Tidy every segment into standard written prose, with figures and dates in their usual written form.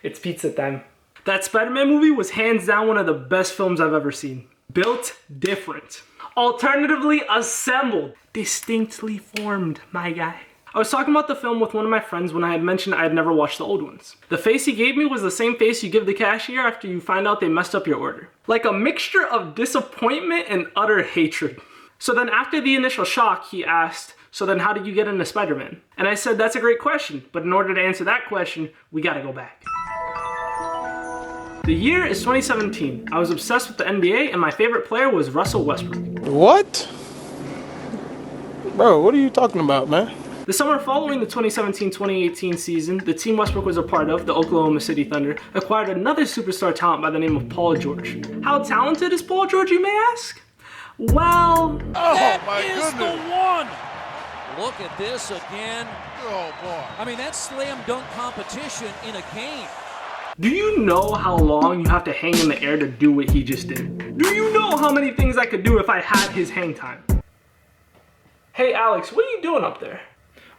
It's pizza time. That Spider-Man movie was hands down one of the best films I've ever seen. Built different. Alternatively assembled. Distinctly formed, my guy. I was talking about the film with one of my friends when I had mentioned I had never watched the old ones. The face he gave me was the same face you give the cashier after you find out they messed up your order. Like a mixture of disappointment and utter hatred. So then after the initial shock, he asked, so then how did you get into Spider-Man? And I said, that's a great question, but in order to answer that question, we gotta go back. The year is 2017. I was obsessed with the NBA and my favorite player was Russell Westbrook. What? Bro, what are you talking about, man? The summer following the 2017-2018 season, the team Westbrook was a part of, the Oklahoma City Thunder, acquired another superstar talent by the name of Paul George. How talented is Paul George, you may ask? Well... That is the one! Look at this again. Oh, boy. I mean, that's slam dunk competition in a game. Do you know how long you have to hang in the air to do what he just did? Do you know how many things I could do if I had his hang time? Hey Alex, what are you doing up there?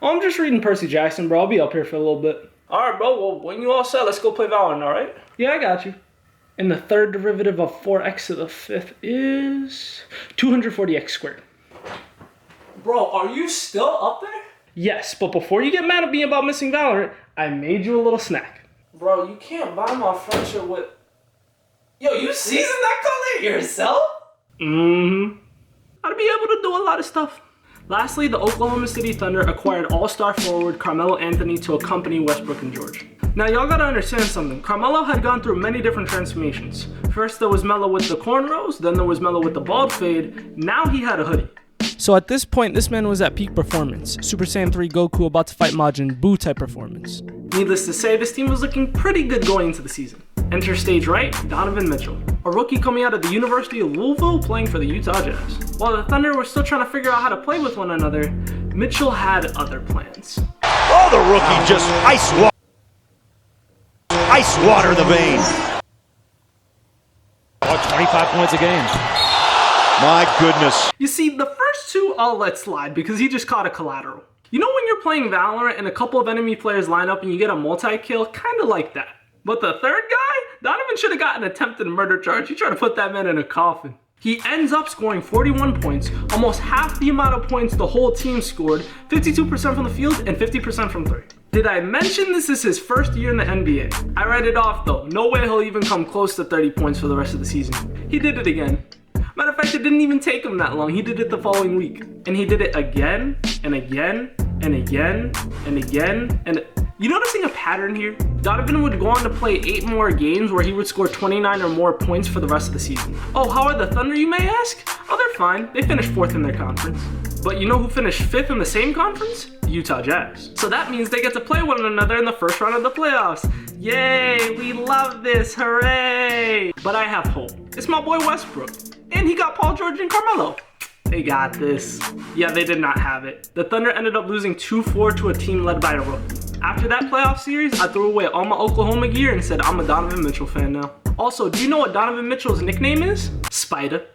Oh, I'm just reading Percy Jackson, bro. I'll be up here for a little bit. Alright, bro. Well, when you all set, let's go play Valorant, alright? Yeah, I got you. And the third derivative of 4x to the fifth is 240x squared. Bro, are you still up there? Yes, but before you get mad at me about missing Valorant, I made you a little snack. Bro, you can't buy my friendship with... Yo, you seasoned that color yourself? Mm-hmm. I'd be able to do a lot of stuff. Lastly, the Oklahoma City Thunder acquired all-star forward Carmelo Anthony to accompany Westbrook and George. Now, y'all gotta understand something. Carmelo had gone through many different transformations. First, there was Melo with the cornrows, then there was Melo with the bald fade. Now he had a hoodie. So at this point, this man was at peak performance. Super Saiyan 3 Goku about to fight Majin Buu type performance. Needless to say, this team was looking pretty good going into the season. Enter stage right, Donovan Mitchell, a rookie coming out of the University of Louisville playing for the Utah Jazz. While the Thunder were still trying to figure out how to play with one another, Mitchell had other plans. Oh, the rookie just ice water the vein. Oh, 25 points a game. My goodness. You see, the first two I'll let slide because he just caught a collateral. You know when you're playing Valorant and a couple of enemy players line up and you get a multi-kill? Kinda like that. But the third guy? Donovan should have gotten an attempted murder charge. He tried to put that man in a coffin. He ends up scoring 41 points, almost half the amount of points the whole team scored, 52% from the field and 50% from three. Did I mention this is his first year in the NBA? I write it off though. No way he'll even come close to 30 points for the rest of the season. He did it again. Matter of fact, it didn't even take him that long. He did it the following week. And he did it again, and again, and again, and again, and... You noticing a pattern here? Donovan would go on to play 8 more games where he would score 29 or more points for the rest of the season. Oh, how are the Thunder, you may ask? Oh, they're fine. They finished 4th in their conference. But you know who finished 5th in the same conference? The Utah Jazz. So that means they get to play one another in the first round of the playoffs. Yay, we love this, hooray! But I have hope. It's my boy Westbrook. And he got Paul George and Carmelo. They got this. Yeah, they did not have it. The Thunder ended up losing 2-4 to a team led by a rookie. After that playoff series, I threw away all my Oklahoma gear and said I'm a Donovan Mitchell fan now. Also, do you know what Donovan Mitchell's nickname is? Spider.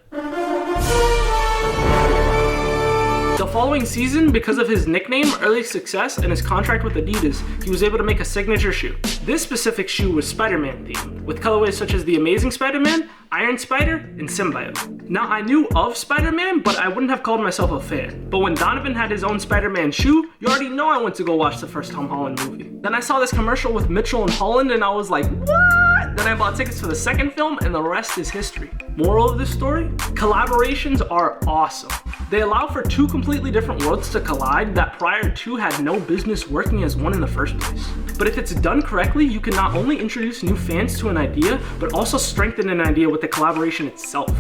The following season, because of his nickname, early success, and his contract with Adidas, he was able to make a signature shoe. This specific shoe was Spider-Man themed, with colorways such as the Amazing Spider-Man, Iron Spider, and Symbiote. Now, I knew of Spider-Man, but I wouldn't have called myself a fan. But when Donovan had his own Spider-Man shoe, you already know I went to go watch the first Tom Holland movie. Then I saw this commercial with Mitchell and Holland, and I was like, what? Then I bought tickets for the second film, and the rest is history. Moral of this story? Collaborations are awesome. They allow for 2 completely different worlds to collide that prior to had no business working as one in the first place. But if it's done correctly, you can not only introduce new fans to an idea, but also strengthen an idea with the collaboration itself.